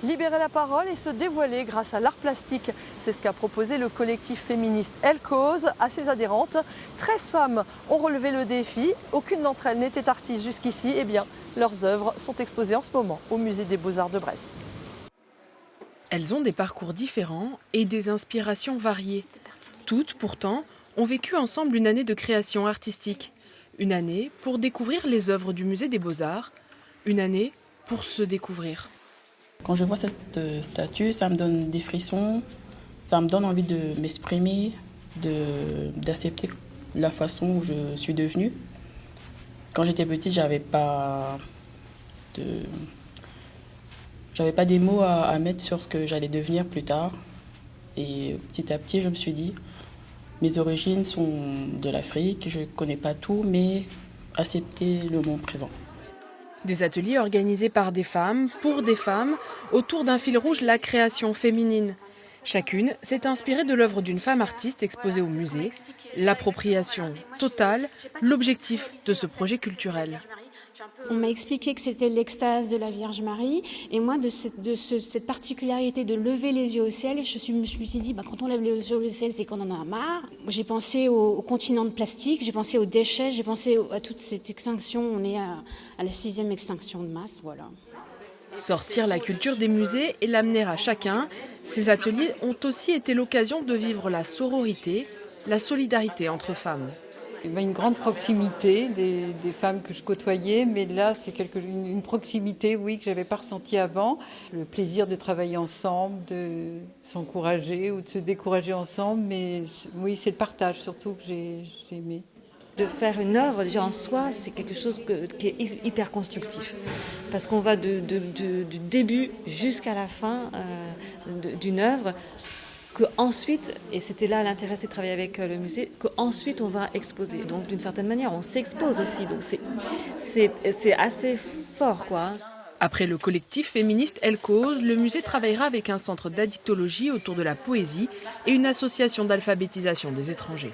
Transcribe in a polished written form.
Libérer la parole et se dévoiler grâce à l'art plastique. C'est ce qu'a proposé le collectif féministe Elle Cause à ses adhérentes. 13 femmes ont relevé le défi. Aucune d'entre elles n'était artiste jusqu'ici. Eh bien, leurs œuvres sont exposées en ce moment au Musée des Beaux-Arts de Brest. Elles ont des parcours différents et des inspirations variées. Toutes, pourtant, ont vécu ensemble une année de création artistique. Une année pour découvrir les œuvres du Musée des Beaux-Arts. Une année pour se découvrir. Quand je vois cette statue, ça me donne des frissons, ça me donne envie de m'exprimer, d'accepter la façon où je suis devenue. Quand j'étais petite, j'avais pas des mots à mettre sur ce que j'allais devenir plus tard. Et petit à petit, je me suis dit, mes origines sont de l'Afrique, je ne connais pas tout, mais accepter le moment présent. Des ateliers organisés par des femmes, pour des femmes, autour d'un fil rouge, la création féminine. Chacune s'est inspirée de l'œuvre d'une femme artiste exposée au musée. L'appropriation totale, l'objectif de ce projet culturel. On m'a expliqué que c'était l'extase de la Vierge Marie. Et moi, de cette particularité de lever les yeux au ciel, je me suis dit, quand on lève les yeux au ciel, c'est qu'on en a marre. J'ai pensé au continent de plastique, j'ai pensé aux déchets, j'ai pensé à toute cette extinction. On est à la 6e extinction de masse, voilà. Sortir la culture des musées et l'amener à chacun, ces ateliers ont aussi été l'occasion de vivre la sororité, la solidarité entre femmes. Une grande proximité des femmes que je côtoyais, mais là c'est une proximité, oui, que j'avais pas ressentie avant. Le plaisir de travailler ensemble, de s'encourager ou de se décourager ensemble, mais oui, c'est le partage surtout que j'ai aimé. De faire une œuvre déjà en soi, c'est quelque chose qui est hyper constructif. Parce qu'on va du début jusqu'à la fin d'une œuvre, qu'ensuite, et c'était là l'intérêt de travailler avec le musée, qu'ensuite on va exposer. Donc d'une certaine manière, on s'expose aussi. Donc c'est assez fort, quoi. Après le collectif féministe Elle Cause, le musée travaillera avec un centre d'addictologie autour de la poésie et une association d'alphabétisation des étrangers.